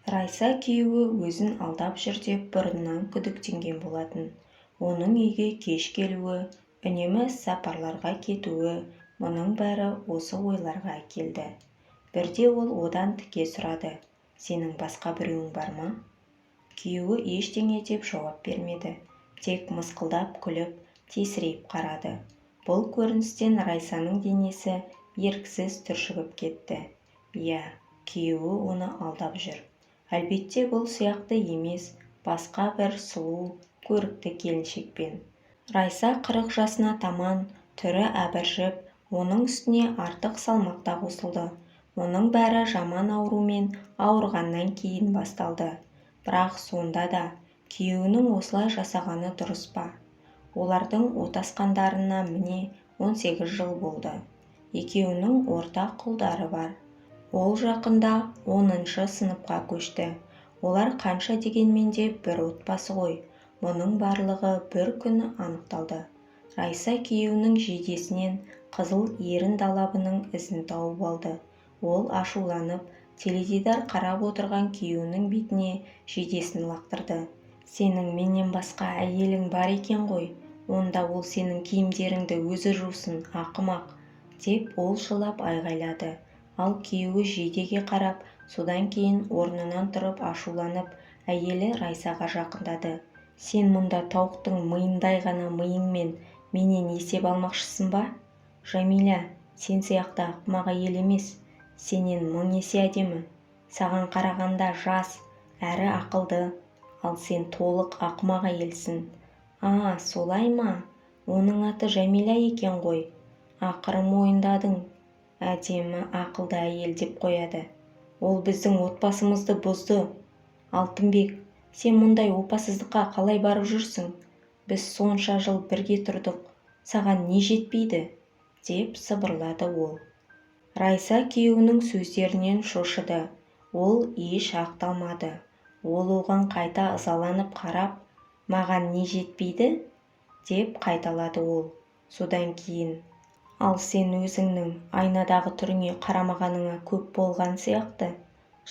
Райса күйеуі өзін алдап жүр деп бұрыннан күдіктенген болатын. Оның үйге кеш келуі, үнемі сапарларға кетуі, мұның бәрі осы ойларға әкелді. Бірде ол одан тіке сұрады: «Сенің басқа біреуің бар ма?» Күйеуі ештеңе деп жауап бермеді, тек мысқылдап күліп, тесірейіп қарады. Бұл көріністен Райсаның денесі еріксіз түршігіп кетті. Иә, күйеуі оны алдап жүр. Әлбетте бұл сияқты емес, басқа бір сұлу, көрікті келіншекпен. Райса 40 жасына таман, түрі әбіржіп, оның үстіне артық салмақ та қосылды. Оның бәрі жаман аурумен ауырғаннан кейін басталды. Бірақ сонда да күйеуінің осылай жасағаны дұрыс па? Олардың отасқандарына міне 18 жыл болды. Екеуінің ортақ ұлдары бар. Ол жақында 10-шы сыныпқа көшті. Олар қанша дегенмен де бір отбасы ғой. Мұның барлығы бір күні анықталды. Райса күйеуінің жейдесінен қызыл ерін далабының ізін тауып алды. Ол ашуланып, теледидар қарап отырған күйеуінің бетіне жейдесін лақтырды. «Сенің менен басқа әйелің бар екен ғой, онда ол сенің киімдеріңді өзі жусын, ақымақ!» деп ол жылап айғайлады. Ал күйеуі жейдеге қарап, содан кейін орнынан тұрып ашуланып, әйелі Райсаға жақындады. «Сен мұнда тауықтың миындай ғана миыңмен менен есеп алмақшысың ба? Жамиля, сен сияқты ақымақ әйел емес, сенен 1000 есе әдемі. Саған қарағанда жас, әрі ақылды, ал сен толық ақымақ әйелсің». Солай ма? Оның аты Жамиля екен ғой. Ақыры мойындадың. Әдемі, ақылды әйел деп қояды. Ол біздің отбасымызды бұзды. Алтынбек, сен мұндай опасыздыққа қалай барып жүрсің? Біз сонша жыл бірге тұрдық. Саған не жетпейді? Деп сыбырлады ол. Райса күйеуінің сөздерінен шошыды. Ол еш ақталмады. Ол оған қайта ызаланып қарап, «Маған не жетпейді?» деп қайталады ол. Содан кейін: «Ал сен өзіңнің айнадағы түріңе қарамағаныңа көп болған сияқты.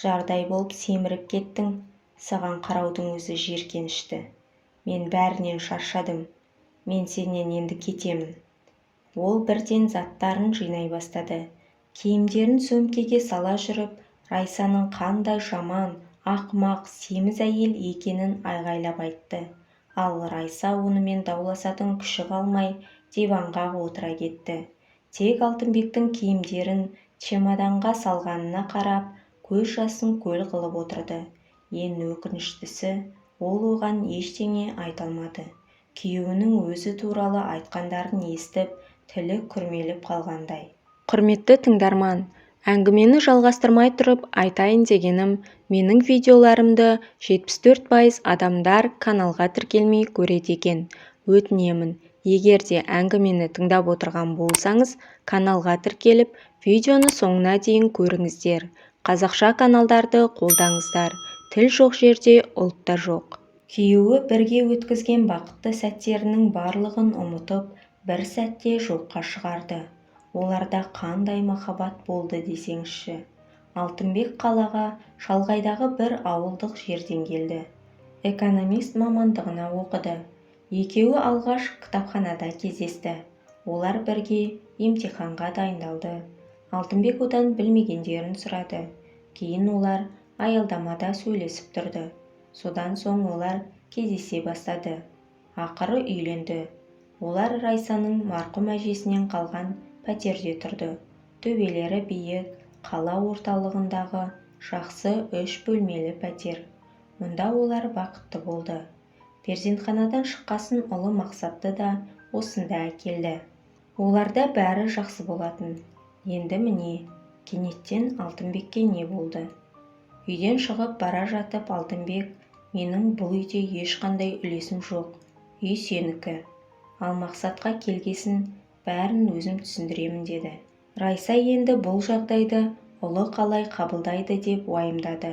Жардай болып семіріп кеттің. Саған қараудың өзі жеркенішті. Мен бәрінен шаршадым. Мен сенен енді кетемін». Ол бірден заттарын жинай бастады. Киімдерін сөмкеге сала жүріп, Райсаның қандай жаман, ақымақ, семіз әйел екенін айғайлап айтты. Ал Райса онымен дауласатын күші қалмай диванға отыра кетті. Тек Алтынбектің киімдерін чемоданға салғанына қарап, көз жасын көл қылып отырды. Ең өкініштісі, ол оған ештеңе айта алмады. Күйеуінің өзі туралы айтқандарын естіп, тілі күрмеліп қалғандай. Құрметті тыңдарман, әңгімені жалғастырмай тұрып айтайын дегенім, менің видеоларымды 74% адамдар каналға тіркелмей көреді екен. Өтінемін, егер де әңгімені тыңдап отырған болсаңыз, каналға тіркеліп, видеоны соңына дейін көріңіздер. Қазақша каналдарды қолдаңыздар. Тіл жоқ жерде ұлт та жоқ. Күйеуі бірге өткізген бақытты сәттерінің барлығын ұмытып, бір сәтте жоққа шығарды. Оларда қандай махаббат болды десеңізші. Алтынбек қалаға шалғайдағы бір ауылдық жерден келді. Экономист мамандығына оқыды. Екеуі алғаш кітапханада кездесті. Олар бірге емтиханға дайындалды. Алтынбек одан білмегендерін сұрады. Кейін олар аялдамада сөйлесіп тұрды. Содан соң олар кездесе бастады. Ақыры үйленді. Олар Райсаның марқұм әжесінен қалған пәтерде тұрды. Төбелері биік, қала орталығындағы жақсы 3 бөлмелі пәтер. Мұнда олар бақытты болды. Перзентханадан шыққасын ұлы Мақсатты да осында әкелді. Оларда бәрі жақсы болатын. Енді міне, кенеттен Алтынбекке не болды? Үйден шығып бара жатып Алтынбек: «Менің бұл үйде ешқандай үлесім жоқ. Үй сенікі. Ал Мақсатқа келгесін бәрін өзім түсіндіремін» деді. Райса енді бұл жағдайды ұлы қалай қабылдайды деп уайымдады.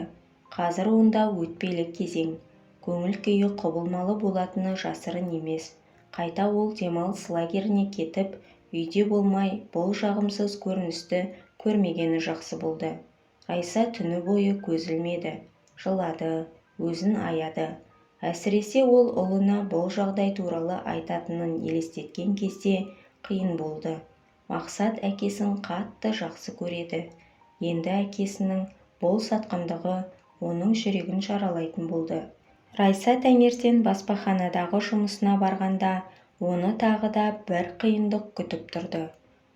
Қазір онда өтпелі кезең. Көңіл күйі құбылмалы болатыны жасырын емес. Қайта ол демалыс лагеріне кетіп, үйде болмай, бұл жағымсыз көріністі көрмегені жақсы болды. Райса түні бойы көз ілмеді. жылады, өзін аяды. Әсіресе ол ұлына бұл жағдай туралы айтатынын елестеткен кезде қиын болды. Мақсат әкесін қатты жақсы көреді. Енді әкесінің бұл сатқындығы оның жүрегін жаралайтын болды. Райса таңертең баспаханадағы жұмысына барғанда оны тағы да бір қиындық күтіп тұрды.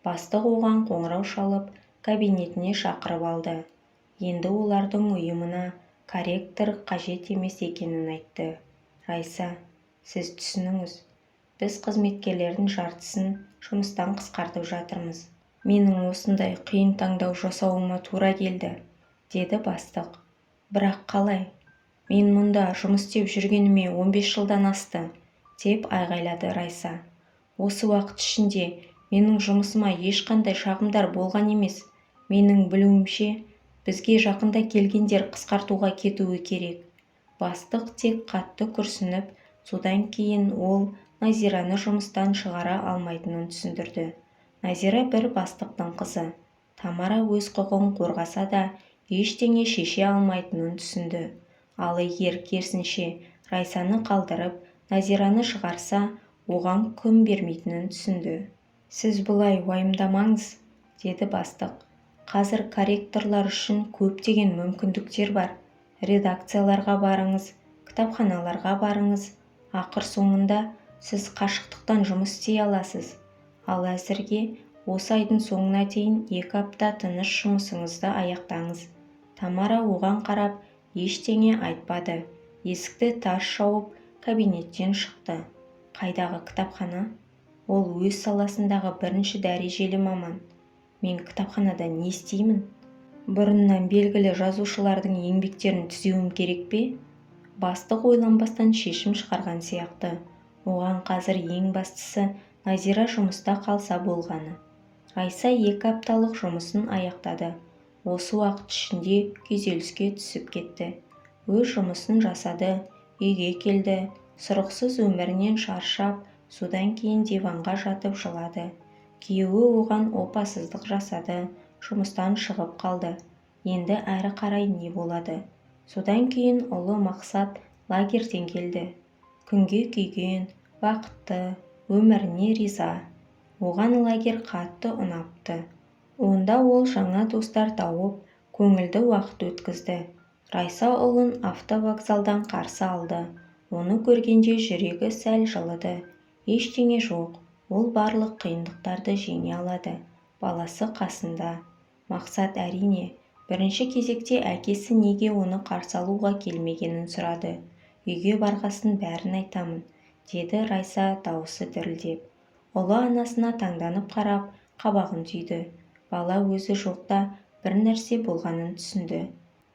Бастық оған қоңырау шалып, кабинетіне шақырып алды. Енді олардың ұйымына корректор қажет емес екенін айтты. Райса, сіз түсініңіз, біз қызметкерлердің жартысын жұмыстан қысқартып жатырмыз. Менің осындай қиын таңдау жасауыма тура келді, деді бастық. Бірақ қалай? Мен мұнда жұмыс істеп жүргеніме 15 жылдан асты, деп айғайлады Райса. Осы уақыт ішінде менің жұмысыма ешқандай шағымдар болған емес. Менің білуімше, бізге жақында келгендер қысқартуға кетуі керек. Бастық тек қатты күрсініп, содан кейін ол Назираны жұмыстан шығара алмайтынын түсіндірді. Назира бір бастықтың қызы. Тамара өз құқығын қорғаса да, ештеңе шеше алмайтынын түсінді. Ал егер керісінше Райсаны қалдырып, Назираны шығарса, оған күн бермейтінін түсінді. Сіз бұлай уайымдамаңыз, деді бастық. Қазір корректорлар үшін көптеген мүмкіндіктер бар. Редакцияларға барыңыз, кітапханаларға барыңыз. Ақыр соңында сіз қашықтықтан жұмыс істей аласыз. Ал әзірге осы айдың соңына дейін 2 апта тыныш жұмысыңызды аяқтаңыз. Тамара оған қарап ештеңе айтпады. Есікті тарс жауып, кабинеттен шықты. Қайдағы кітапхана? Ол өз саласындағы бірінші дәрежелі маман. Мен кітапханада не істеймін? Бұрыннан белгілі жазушылардың еңбектерін түзеуім керек пе? Бастық ойланбастан шешім шығарған сияқты. Оған қазір ең бастысы Назира жұмыста қалса болғаны. Райса 2 апталық жұмысын аяқтады. Осы уақыт ішінде күйзеліске түсіп кетті. Өз жұмысын жасады, үйге келді, сұрықсыз өмірінен шаршап, содан кейін диванға жатып жылады. Күйеуі оған опасыздық жасады, жұмыстан шығып қалды. Енді әрі қарай не болады? Содан кейін ұлы Мақсат лагерьден келді. Күнге күйген, бақытты, өміріне риза. Оған лагерь қатты ұнапты. Онда ол жаңа достар тауып, көңілді уақыт өткізді. Райса ұлын автовокзалдан қарсы алды. Оны көргенде жүрегі сәл жылыды. Ештеңе жоқ, ол барлық қиындықтарды жеңе алады. Баласы қасында. Мақсат әрине, бірінші кезекте әкесі неге оны қарсы алуға келмегенін сұрады. Үйге барғасын бәрін айтамын, деді Райса дауысы дірілдеп. Ұлы анасына таңданып қарап, қабағын түйді. Бала өзі жоқта бір нәрсе болғанын түсінді.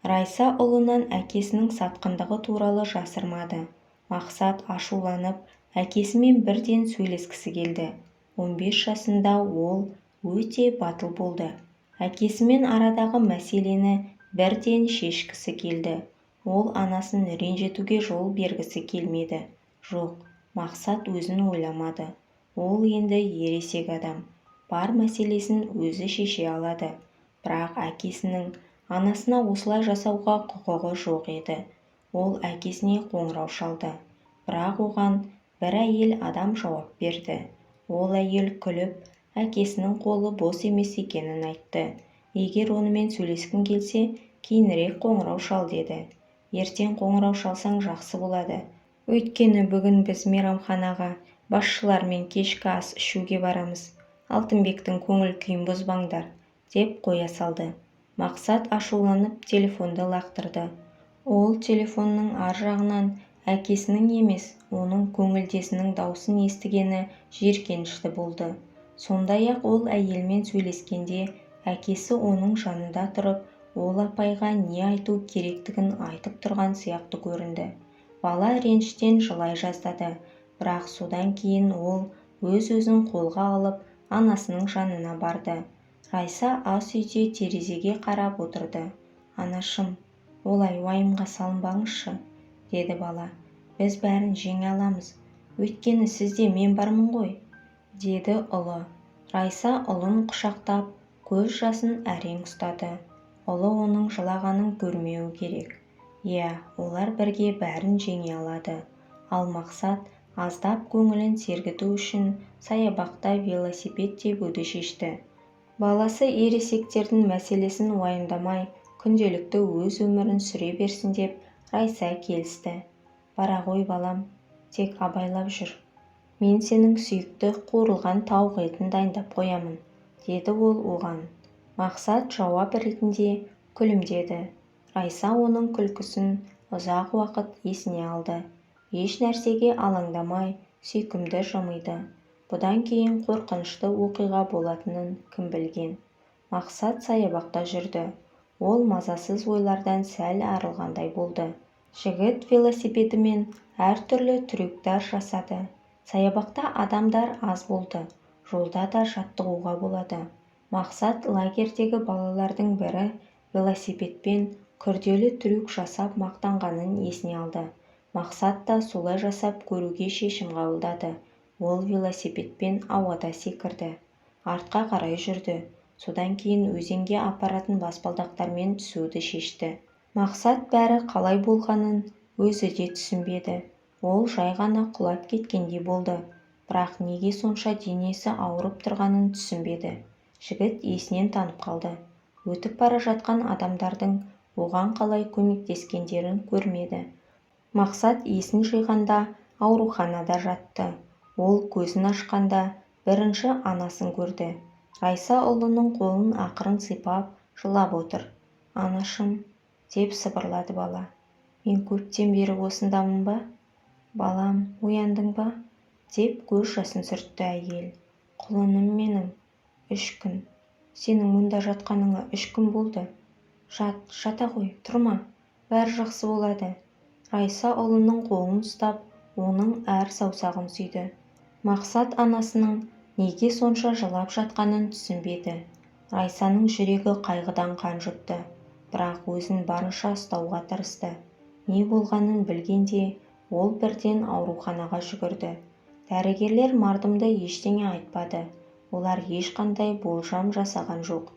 Райса ұлынан әкесінің сатқындығы туралы жасырмады. Мақсат ашуланып, әкесімен бірден сөйлескісі келді. 15 жасында ол өте батыл болды. Әкесімен арадағы мәселені бірден шешкісі келді. Ол анасын ренжітуге жол бергісі келмеді. Жоқ, Мақсат өзін ойламады. Ол енді ересек адам. Бар мәселесін өзі шеше алады. Бірақ әкесінің анасына осылай жасауға құқығы жоқ еді. Ол әкесіне қоңырау шалды. Бірақ оған бір әйел адам жауап берді. Ол әйел күліп, әкесінің қолы бос емес екенін айтты. Егер онымен сөйлескің келсе, кейінірек қоңырау шал деді. Ертең қоңырау шалсаң жақсы болады. Өйткені бүгін біз мейрамханаға басшылармен кешкі ас ішуге барамыз. Алтынбектің көңіл күйін бұзбаңдар, деп қоя салды. Мақсат ашуланып телефонды лақтырды. Ол телефонның ар жағынан әкесінің емес, оның көңілдесінің даусын естігені жиіркенішті болды. Сондай-ақ ол әйелмен сөйлескенде әкесі оның жанында тұрып, ол апайға не айту керектігін айтып тұрған сияқты көрінді. Бала реніштен жылай жаздады, бірақ содан кейін ол өз-өзін қолға алып, анасының жанына барды. Райса ас үйде терезеге қарап отырды. Анашым, олай уайымға салынбаңызшы, деді бала. Біз бәрін жеңе аламыз. Өйткені сізде мен бармын ғой, деді ұлы. Райса ұлын құшақтап, көз жасын әрең ұстады. Ұлы оның жылағанын көрмеуі керек. Иә, олар бірге бәрін жеңе алады. Ал мақсат аздап көңілін сергіту үшін саябақта велосипед тебуді шешті. Баласы ересектердің мәселесін уайымдамай, күнделікті өз өмірін сүре берсін деп Райса келісті. Бара ғой балам, тек абайлап жүр. Мен сенің сүйікті қуырылған тауық етін дайындап қоямын, деді ол оған. Мақсат жауап ретінде күлімдеді. Райса оның күлкісін ұзақ уақыт есіне алды. Еш нәрсеге алаңдамай, сүйкімді жымиды. Бұдан кейін қорқынышты оқиға болатынын кім білген. Мақсат саябақта жүрді. Ол мазасыз ойлардан сәл арылғандай болды. Жігіт велосипедімен әртүрлі трюктар жасады. Саябақта адамдар аз болды. Жолда да жаттығуға болады. Мақсат лагердегі балалардың бірі велосипедпен күрделі трюк жасап мақтанғанын есіне алды. Мақсат та солай жасап көруге шешім қабылдады. Ол велосипедпен ауада секірді. Артқа қарай жүрді. Содан кейін өзенге апаратын баспалдақтармен түсуді шешті. Мақсат бәрі қалай болғанын өзі де түсінбеді. Ол жай ғана құлап кеткендей болды. Бірақ неге сонша денесі ауырып тұрғанын түсінбеді. Жігіт есінен танып қалды. Өтіп бара жатқан адамдардың оған қалай көмектескендерін көрмеді. Мақсат есін жиғанда ауруханада жатты. Ол көзін ашқанда бірінші анасын көрді. Райса ұлының қолын ақырын сипап, жылап отыр. «Анашым», деп сыбырлады бала. «Мен көптен бері осындамын ба? Балам, ояндың ба?» деп көз жасын сүртті әйел. «Құлыным менің, 3 күн. Сенің мұнда жатқаныңа 3 күн болды. Жата ғой, тұрма. Бәрі жақсы болады». Райса ұлының қолын ұстап, оның әр саусағын сүйді. Мақсат анасының неге сонша жылап жатқанын түсінбеді. Райсаның жүрегі қайғыдан қан жұтты. Бірақ өзін барынша ұстауға тырысты. Не болғанын білгенде, ол бірден ауруханаға жүгірді. Дәрігерлер мардымды ештеңе айтпады. Олар ешқандай болжам жасаған жоқ.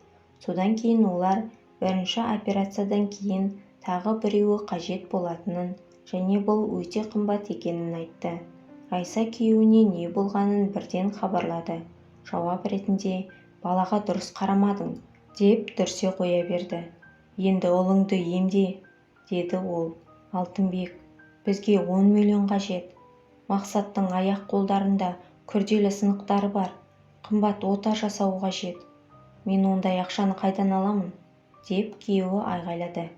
Содан кейін олар бірінші операциядан кейін тағы біреуі қажет болатынын және бұл өте қымбат екенін айтты. Райса күйеуіне не болғанын бірден хабарлады. Жауап ретінде «балаға дұрыс қарамадың» деп дүрсе қоя берді. «Енді ұлыңды емде», деді ол. «Алтынбек, бізге 10 миллион қажет. Мақсаттың аяқ-қолдарында күрделі сынықтары бар. Қымбат ота жасау қажет. Мен ондай ақшаны қайдан аламын?» деп күйеуі айғайлады.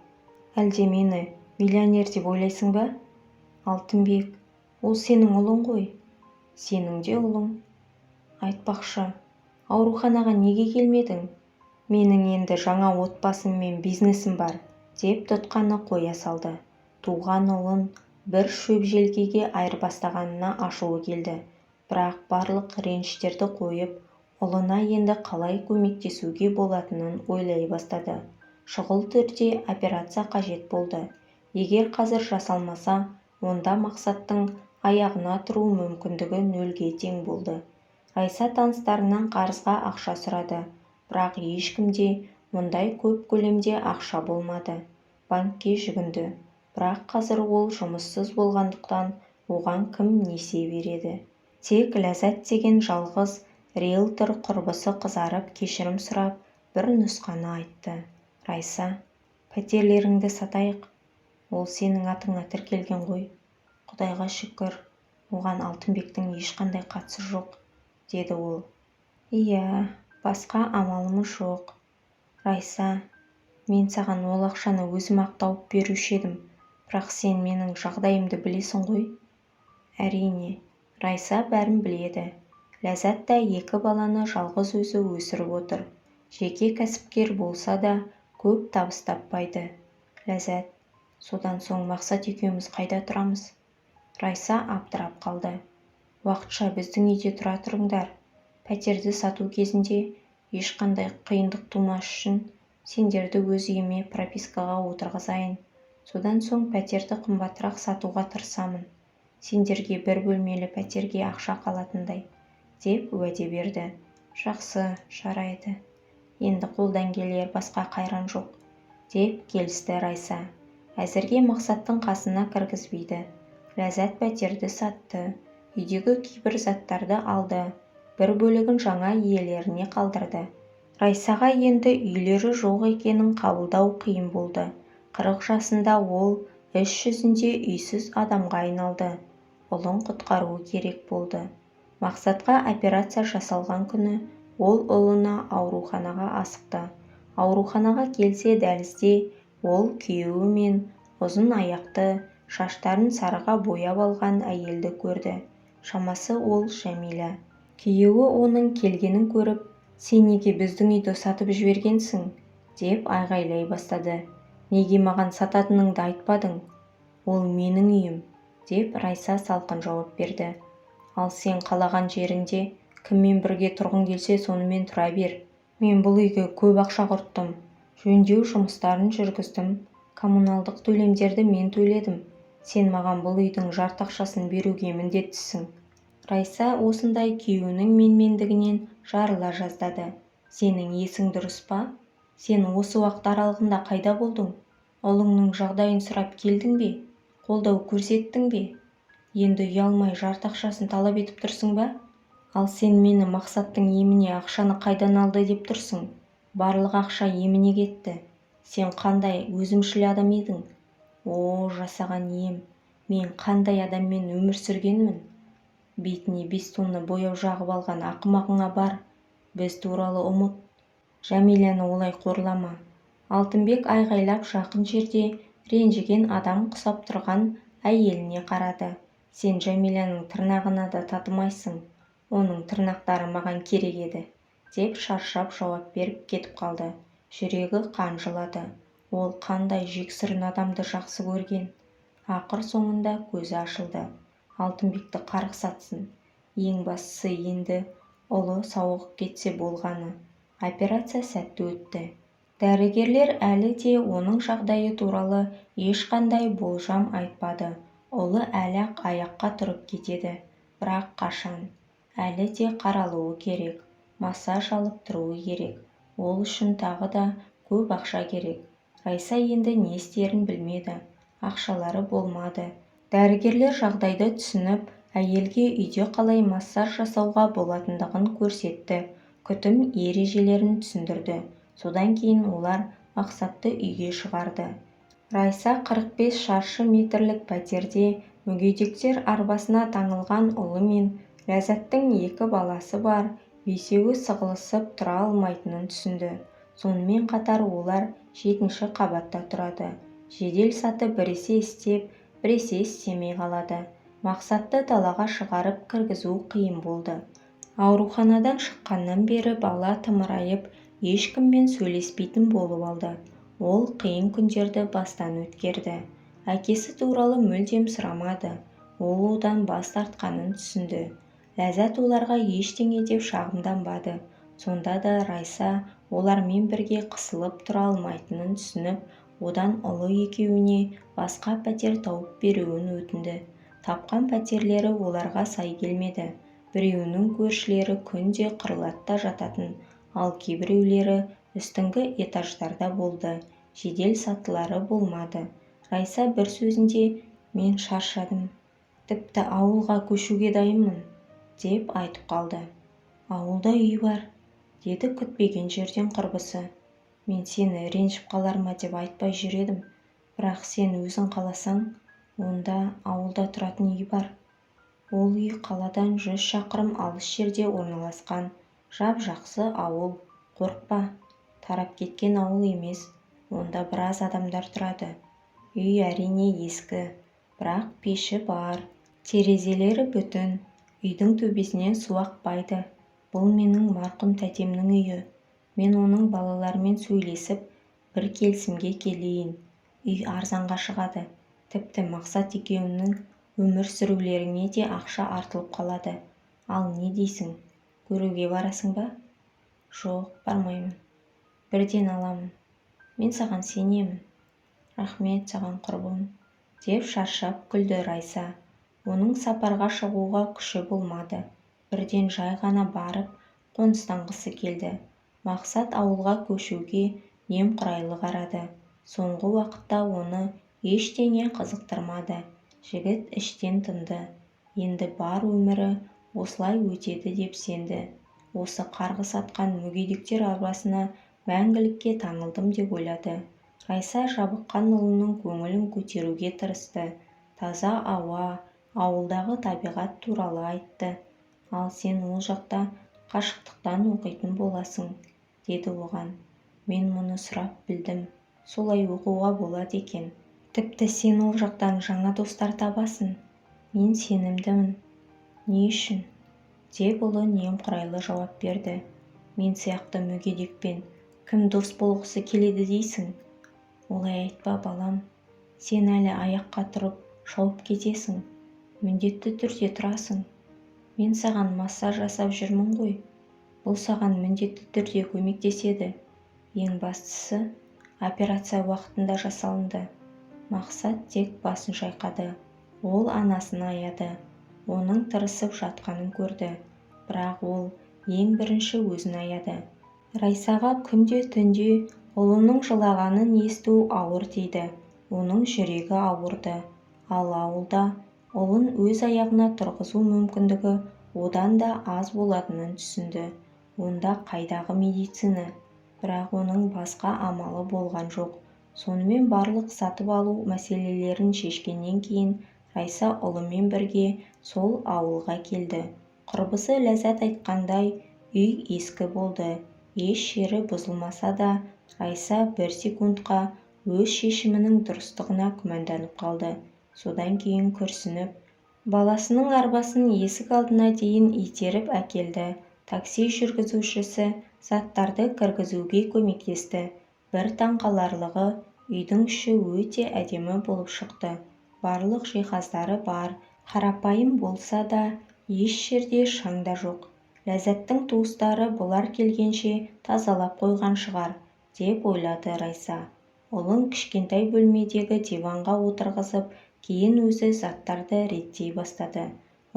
«Әлде мені миллионер деп ойлайсың ба? Алтынбек, ол сенің ұлың ғой». «Сенің де ұлың. Айтпақшы, ауруханаға неге келмедің?» «Менің енді жаңа отбасым мен бизнесім бар», деп тұтқаны қоя салды. Туған ұлын бір шөп желкеге айырбастағанына ашуы келді. Бірақ барлық реніштерді қойып, ұлына енді қалай көмектесуге болатынын ойлай бастады. Шұғыл түрде операция қажет болды. Егер қазір жасалмаса, онда Мақсаттың аяғына тұру мүмкіндігі 0-ге тең болды. Райса таныстарынан қарызға ақша сұрады, бірақ ешкімде мұндай көп көлемде ақша болмады. Банкке жүгінді. Бірақ қазір ол жұмыссыз болғандықтан оған кім несие береді? Тек Ләззат деген жалғыз риэлтор құрбысы қызарып кешірім сұрап бір нұсқаны айтты. «Райса, пәтерлеріңді сатайық. Ол сенің атыңа тіркелген ғой. Құдайға шүкір, оған Алтынбектің ешқандай қатысы жоқ», деді ол. «Иә, басқа амалымыз жоқ. Райса, мен саған ол ақшаны өзім-ақ тауып беруші едім. Бірақ сен менің жағдайымды білесің ғой?» «Әрине», Райса бәрін біледі. Ләззат та 2 баланы жалғыз өзі өсіріп отыр. Жеке кәсіпкер болса да көп табыс таппайды. «Ләззат, содан соң Мақсат екеуміз қайда тұрамыз?» Райса аптырап қалды. «Уақытша біздің үйде тұра тұрыңдар. Пәтерді сату кезінде ешқандай қиындық тумас үшін сендерді өз үйіме пропискаға отырғызайын. Содан соң пәтерді қымбатырақ сатуға тырысамын. Сендерге 1 бөлмелі пәтерге ақша қалатындай», деп уәде берді. «Жақсы, жарайды. Енді қолдан келер басқа қайран жоқ», деп келісті Райса. әзірге Мақсаттың қасына кіргізбейді. Ләззат пәтерді сатты, үйдегі кейбір заттарды алды, бір бөлігін жаңа иелеріне қалдырды. Райсаға енді үйлері жоқ екенін қабылдау қиын болды. 40 жасында ол іс жүзінде үйсіз адамға айналды. Ұлын құтқаруы керек болды. Мақсатқа операция жасалған күні ол ұлына ауруханаға асықты. Ауруханаға келсе дәлізде ол күйеуі мен ұзын аяқты, шаштарын сарыға бояп алған әйелді көрді. Шамасы ол Жәмила. Күйеуі оның келгенін көріп, «Сен неге біздің үйді сатып жібергенсің?» деп айғайлай бастады. «Неге маған сататыныңды айтпадың?» «Ол менің үйім», деп Райса салқын жауап берді. «Ал сен қалаған жеріңде кіммен бірге тұрғың келсе сонымен тұра бер. Мен бұл үйге көп ақша құрттым. Жөндеу жұмыстарын жүргіздім. Коммуналдық төлемдерді мен төледім. Сен маған бұл үйдің жарты ақшасын беруге міндеттісің». Райса осындай күйеуінің менмендігінен жарыла жаздады. «Сенің есің дұрыс па? Сен осы уақыт аралығында қайда болдың? Ұлыңның жағдайын сұрап келдің бе? Қолдау көрсеттің бе? Енді ұялмай жарты ақшасын талап етіп тұрсың ба? Ал сен мені Мақсаттың еміне ақшаны қайдан алды деп тұрсың? Барлық ақша еміне кетті. Сен қандай өзімшіл адам едің? О, жасаған ем. Мен қандай адаммен өмір сүргенмін? Бетіне 5 тонна бояу жағып алған ақымағыңа бар. Біз туралы ұмыт. Жәмиланы олай қорлама». Алтынбек айғайлап жақын жерде ренжіген адам құсап тұрған әйеліне қарады. «Сен Жәмиланың тырнағына да татымайсың. Оның тырнақтары маған керек еді», деп шаршап жауап беріп кетіп қалды. Жүрегі қан жылады. Ол қандай жексұрын адамды жақсы көрген. Ақыр соңында көзі ашылды. Алтынбекті қарғыс атсын. Ең бастысы енді ұлы сауығып кетсе болғаны. Операция сәтті өтті. Дәрігерлер әлі де оның жағдайы туралы ешқандай болжам айтпады. Ұлы әлі-ақ аяққа тұрып кетеді. Бірақ қашан? Әлі де қаралуы керек. Массаж алып тұруы керек. Ол үшін тағы да көп ақша керек. Райса енді не істерін білмеді. Ақшалары болмады. Дәрігерлер жағдайды түсініп, әйелге үйде қалай массаж жасауға болатындығын көрсетті. Күтім ережелерін түсіндірді. Содан кейін олар Мақсатты үйге шығарды. Райса 45 шаршы метрлік пәтерде мүгедектер арбасына таңылған ұлы мен Ләззаттың 2 баласы бар, 5-еуі сығылысып тұра алмайтынын түсінді. Сонымен қатар олар 7-ші қабатта тұрады. Жедел саты біресе істеп, біресе істемей қалады. Мақсатты далаға шығарып кіргізу қиын болды. Ауруханадан шыққаннан бері бала тымырайып, ешкіммен сөйлеспейтін болып алды. Ол қиын күндерді бастан өткерді. Әкесі туралы мүлдем сұрамады. Ол одан бас тартқанын түсінді. Ләззат оларға ештеңе деп шағымданбады. Сонда да Райса олармен бірге қысылып тұра алмайтынын түсініп, одан ұлы екеуіне басқа пәтер тауып беруін өтінді. Тапқан пәтерлері оларға сай келмеді. Біреуінің көршілері күнде қырлатта жататын, ал кейбіреулері үстіңгі этаждарда болды. Жедел сатылары болмады. Райса бір сөзінде «Мен шаршадым. Тіпті ауылға көшуге дайынмын», деп айтып қалды. «Ауылда үй бар», деді күтпеген жерден құрбысы. «Мен сені ренжіп қалар ма деп айтпай жүр едім. Бірақ сен өзің қаласаң, онда ауылда тұратын үй бар. Ол үй қаладан 100 шақырым алыс жерде орналасқан. Жап-жақсы ауыл. Қорықпа. Тарап кеткен ауыл емес. Онда біраз адамдар тұрады. Үй әрине ескі, бірақ пеші бар. Терезелері бүтін. Үйдің төбесінен су ақпайды. Бұл менің марқұм тәтемнің үйі. Мен оның балаларымен сөйлесіп, бір келісімге келейін. Үй арзанға шығады. Тіпті Мақсат екеуінің өмір сүрулеріне де ақша артылып қалады. Ал не дейсің? Көруге барасың ба?» «Жоқ, бармаймын. Бірден аламын. Мен саған сенемін». «Рахмет саған құрбым», деп шаршап күлді Райса. Оның сапарға шығуға күші болмады. Бірден жай ғана барып қоныстанғысы келді. Мақсат ауылға көшуге немқұрайлы қарады. Соңғы уақытта оны ештеңе қызықтырмады. Жігіт іштен тынды. Енді бар өмірі осылай өтеді деп сенді. Осы қарғыс атқан мүгедектер арбасына мәңгілікке таңылдым деп ойлады. Райса жабыққан ұлының көңілін көтеруге тырысты. Таза ауа, ауылдағы табиғат туралы айтты. Ал сен ол жақта қашықтықтан оқитын боласың, деді оған. Мен мұны сұрап білдім. Солай оқуға болады екен. Тіпті сен ол жақтан жаңа достар табасың. Мен сенімдімін. Не үшін? Деп ұлы немқұрайлы жауап берді. Мен сияқты мүгедекпен кім дос болғысы келеді дейсің? Олай айтпа, балам. Сен әлі аяққа тұрып шауып кетесің. Міндетті түрде тұрасың. Мен саған массаж жасап жүрмін ғой. Бұл саған міндетті түрде көмектеседі. Ең бастысы, операция уақытында жасалынды. Мақсат тек басын шайқады. Ол анасын аяды. Оның тырысып жатқанын көрді. Бірақ ол ең бірінші өзін аяды. Райсаға күнде түнде ұлының жылағанын есту ауыр тиді. Оның жүрегі ауырды. Ал ауылда ұлын өз аяғына тұрғызу мүмкіндігі одан да аз болатынын түсінді. Онда қайдағы медицина? Бірақ оның басқа амалы болған жоқ. Сонымен барлық сатып алу мәселелерін шешкеннен кейін Райса ұлымен бірге сол ауылға келді. Құрбысы Ләззат айтқандай, үй ескі болды. Еш жері бұзылмаса да, Райса бір секундқа өз шешімінің дұрыстығына күмәнданып қалды. Содан кейін күрсініп, баласының арбасын есік алдына дейін итеріп әкелді. Такси жүргізушісі заттарды кіргізуге көмектесті. Бір таңқаларлығы, үйдің іші өте әдемі болып шықты. Барлық жиһаздары бар, қарапайым болса да, еш жерде шаң да жоқ. Ләззаттың туыстары бұлар келгенше тазалап қойған шығар, деп ойлады Райса. Ұлын кішкентай бөлмедегі диванға отырғызып, кейін өзі заттарды реттей бастады.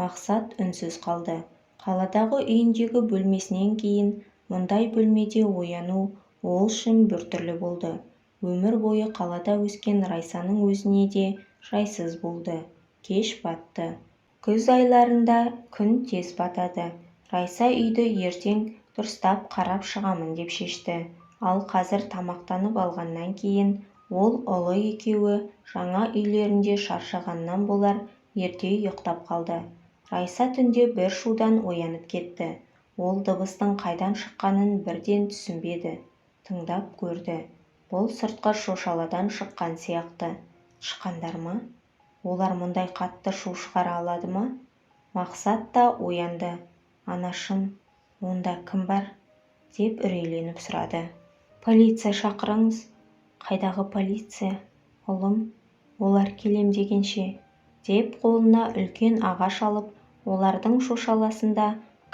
Мақсат үнсіз қалды. Қаладағы үйіндегі бөлмесінен кейін мұндай бөлмеде ояну ол үшін біртүрлі болды. Өмір бойы қалада өскен Райсаның өзіне де жайсыз болды. Кеш батты. Күз айларында күн тез батады. Райса үйді ертең дұрыстап қарап шығамын деп шешті. Ал қазір тамақтанып алғаннан кейін ол ұлы екеуі жаңа үйлерінде шаршағаннан болар ерте ұйықтап қалды. Райса түнде бір шудан оянып кетті. Ол дыбыстың қайдан шыққанын бірден түсінбеді. Тыңдап көрді. Бұл сыртқы шошаладан шыққан сияқты. Тышқандар ма? Олар мұндай қатты шу шығара алады ма? Мақсат та оянды. Анашым, онда кім бар? Деп үрейленіп сұрады. Полиция шақырыңыз. Қайдағы полиция? Ұлым, олар келем дегенше. Деп қолына үлкен ағаш алып, олардың шошаласында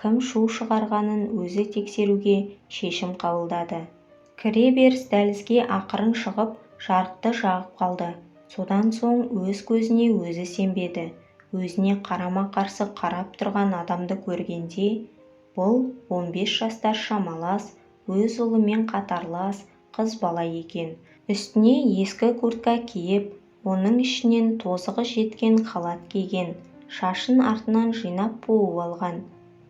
кім шу шығарғанын өзі тексеруге шешім қабылдады. Кіре беріс дәлізге ақырын шығып, жарықты жағып қалды. Содан соң өз көзіне өзі сенбеді. Өзіне қарама-қарсы қарап тұрған адамды көргенде, бұл 15 жастар шамалас, өз ұлымен қатарлас қыз бала екен. Үстіне ескі куртка киіп, оның ішінен тозығы жеткен халат киген, шашын артынан жинап буып алған.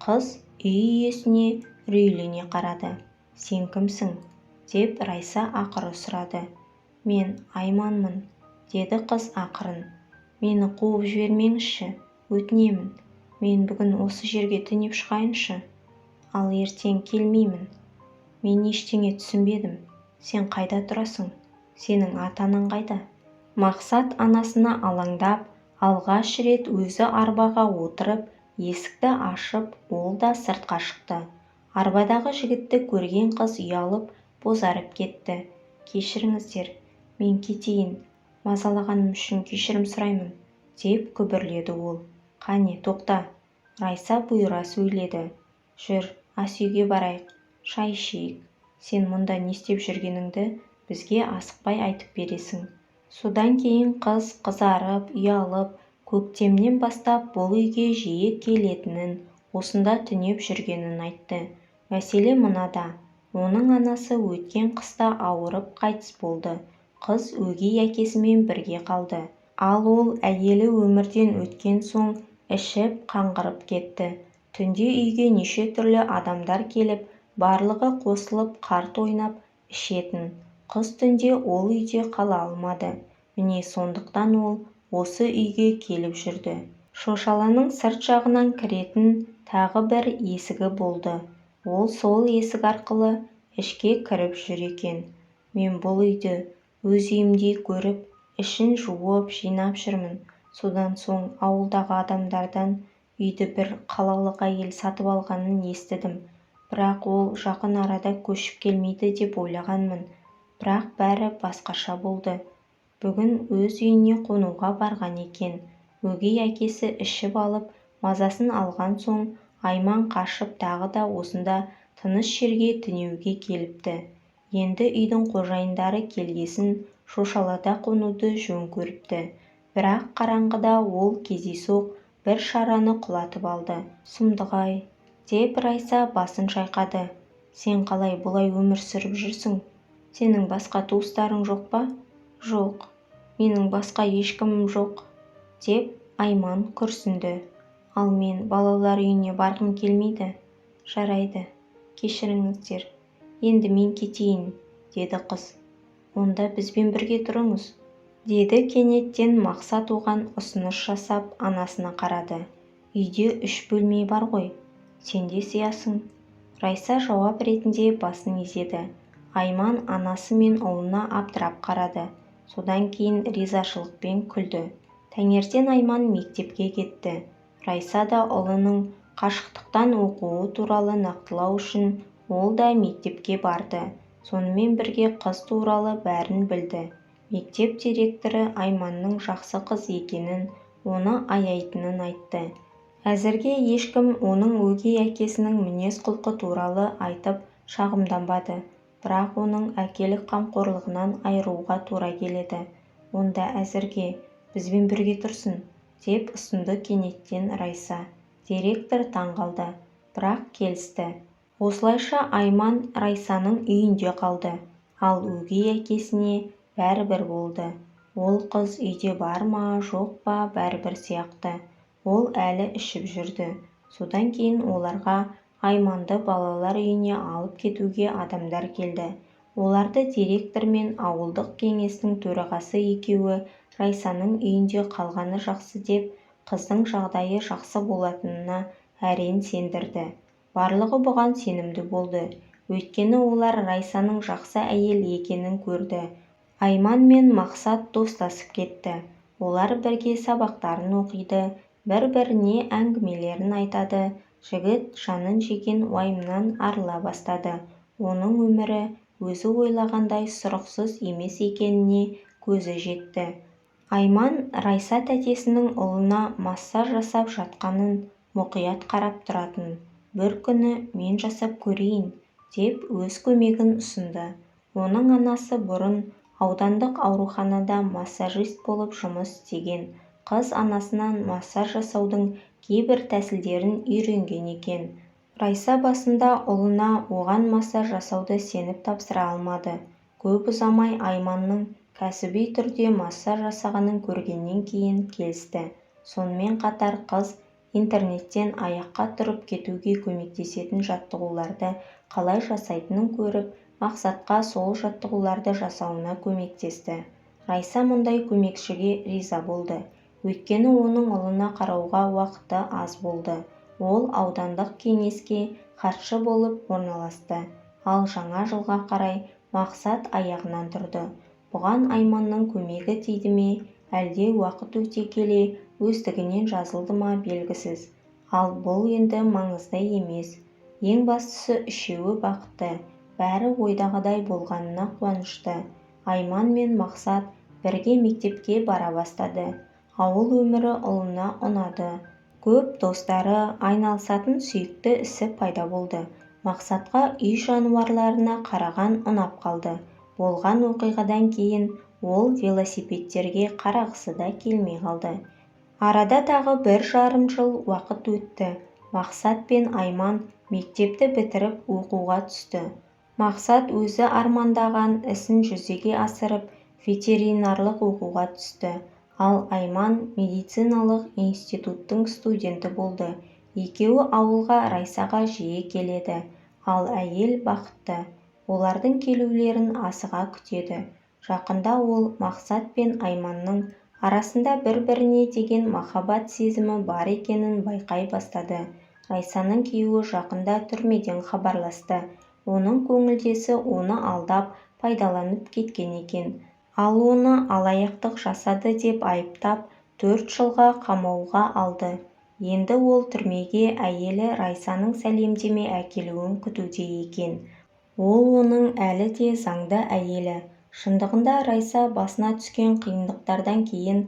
Қыз үй иесіне үрейлене қарады. Сен кімсің? Деп Райса ақыры сұрады. Мен Айманмын, деді қыз ақырын. Мені қуып жібермеңізші, өтінемін. Мен бүгін осы жерге түнеп шығайыншы. Ал ертең келмеймін. Мен ештеңе түсінбедім. Сен қайда тұрасың? Сенің ата-анаң қайда? Мақсат анасына алаңдап, алғаш рет өзі арбаға отырып, есікті ашып, ол да сыртқа шықты. Арбадағы жігітті көрген қыз ұялып, бозарып кетті. Кешіріңіздер, мен кетейін. Мазалағаным үшін кешірім сұраймын, деп күбірледі ол. Қане, тоқта. Райса бұйыра сөйледі. Жүр, ас үйге барайық, шай ішейік. Сен мұнда не істеп жүргеніңді бізге асықпай айтып бересің. Содан кейін қыз қызарып, ұялып, көктемнен бастап бұл үйге жиі келетінін, осында түнеп жүргенін айтты. Мәселе мынада. Оның анасы өткен қыста ауырып қайтыс болды. Қыз өгей әкесімен бірге қалды. Ал ол әйелі өмірден өткен соң ішіп қаңғырып кетті. Түнде үйге неше түрлі адамдар келіп, барлығы қосылып қарт ойнап ішетін. Қыз түнде ол үйде қала алмады. Міне сондықтан ол осы үйге келіп жүрді. Шошаланың сырт жағынан кіретін тағы бір есігі болды. Ол сол есік арқылы ішке кіріп жүр екен. Мен бұл үйді өз үйімдей көріп, ішін жуып жинап жүрмін. Содан соң ауылдағы адамдардан үйді бір қалалық әйел сатып алғанын естідім. Бірақ ол жақын арада көшіп келмейді деп ойлағанмын. Бірақ бәрі басқаша болды. Бүгін өз үйіне қонуға барған екен. Өгей әкесі ішіп алып, мазасын алған соң Айман қашып тағы да осында тыныш жерге түнеуге келіпті. Енді үйдің қожайындары келгесін Шошалада қонуды жөн көріпті. Бірақ қараңғыда ол кездейсоқ бір шараны құлатып алды. Сұмдық-ай, деп Райса басын шайқады. Сен қалай бұлай өмір сүріп жүрсің? Сенің басқа туыстарың жоқ па? Жоқ, менің басқа ешкімім жоқ, деп Айман күрсінді. Ал мен балалар үйіне барғым келмейді. Жарайды, кешіріңіздер. Енді мен кетейін, деді қыз. Онда бізбен бірге тұрыңыз, деді. Кенеттен Мақсат оған ұсыныс жасап анасына қарады. Үйде 3 бөлме бар ғой, сен де сиясың. Райса жауап ретінде басын изеді. Айман анасы мен ұлына абдырап қарады. Содан кейін ризашылықпен күлді. Таңертең Айман мектепке кетті. Райса да ұлының қашықтықтан оқуы туралы нақтылау үшін ол да мектепке барды. Сонымен бірге қыз туралы бәрін білді. Мектеп директоры Айманның жақсы қыз екенін, оны аяйтынын айтты. Әзірге ешкім оның өгей әкесінің мінез-құлқы туралы айтып шағымданбады. Бірақ оның әкелік қамқорлығынан айыруға тура келеді. Онда әзірге бізбен бірге тұрсын, деп ұсынды кенеттен Райса. Директор таңғалды, бірақ келісті. Осылайша Айман Райсаның үйінде қалды. Ал өгей әкесіне бәрібір болды. Ол қыз үйде бар ма, жоқ па, бәрібір сияқты. Ол әлі ішіп жүрді. Содан кейін оларға Айманды балалар үйіне алып кетуге адамдар келді. Оларды директор мен ауылдық кеңестің төрағасы екеуі Райсаның үйінде қалғаны жақсы деп, қыздың жағдайы жақсы болатынына әрең сендірді. Барлығы бұған сенімді болды. Өйткені олар Райсаның жақсы әйел екенін көрді. Айман мен Мақсат достасып кетті. Олар бірге сабақтарын оқиды, бір-біріне әңгімелерін айтады. Жігіт жанын жеген уайымнан арыла бастады. Оның өмірі өзі ойлағандай сұрықсыз емес екеніне көзі жетті. Айман Райса тәтесінің ұлына массаж жасап жатқанын мұқият қарап тұратын. Бір күні мен жасап көрейін, деп өз көмегін ұсынды. Оның анасы бұрын аудандық ауруханада массажист болып жұмыс істеген. Қыз анасынан массаж жасаудың кейбір тәсілдерін үйренген екен. Райса басында ұлына оған массаж жасауды сеніп тапсыра алмады. Көп ұзамай Айманның кәсіби түрде массаж жасағанын көргеннен кейін келісті. Сонымен қатар қыз интернеттен аяққа тұрып кетуге көмектесетін жаттығуларды қалай жасайтынын көріп, Мақсатқа сол жаттығуларды жасауына көмектесті. Райса мұндай көмекшіге риза болды. Өйткені оның ұлына қарауға уақыты аз болды. Ол аудандық кеңеске хатшы болып орналасты. Ал жаңа жылға қарай Мақсат аяғынан тұрды. Бұған Айманның көмегі тиді ме, әлде уақыт өте келе өздігінен жазылды ма белгісіз. Ал бұл енді маңызды емес. Ең бастысы үшеуі бақытты, бәрі ойдағыдай болғанына қуанышты. Айман мен Мақсат бірге мектепке бара бастады. Ауыл өмірі ұлына ұнады. Көп достары, айналысатын сүйікті ісі пайда болды. Мақсатқа үй жануарларына қараған ұнап қалды. Болған оқиғадан кейін ол велосипедтерге қарағысы да келмей қалды. Арада тағы 1,5 жыл уақыт өтті. Мақсат пен Айман мектепті бітіріп оқуға түсті. Мақсат өзі армандаған ісін жүзеге асырып, ветеринарлық оқуға түсті, ал Айман медициналық институттың студенті болды. Екеуі ауылға Райсаға жиі келеді, ал әйел бақытты. Олардың келулерін асыға күтеді. Жақында ол Мақсат пен Айманның арасында бір-біріне деген махаббат сезімі бар екенін байқай бастады. Райсаның күйеуі жақында түрмеден хабарласты. Оның көңілдесі оны алдап, пайдаланып кеткен екен. Ал оны алаяқтық жасады деп айыптап, 4 жылға қамауға алды. Енді ол түрмеге әйелі Райсаның сәлемдеме әкелуін күтуде екен. Ол оның әлі де заңды әйелі. Шындығында Райса басына түскен қиындықтардан кейін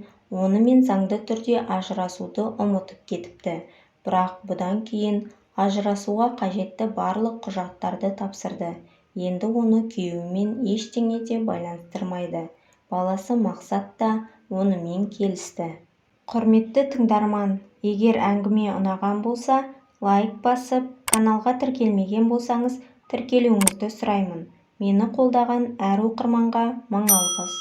онымен заңды түрде ажырасуды ұмытып кетіпті. Бірақ бұдан кейін ажырасуға қажетті барлық құжаттарды тапсырды. Енді оны күйеуімен ештеңе де байланыстырмайды. Баласы Мақсат та онымен келісті. Құрметті тыңдарман, егер әңгіме ұнаған болса, лайк басып, каналға тіркелмеген болсаңыз, тіркелуіңізді сұраймын. Мені қолдаған әр оқырманға мың алғыс.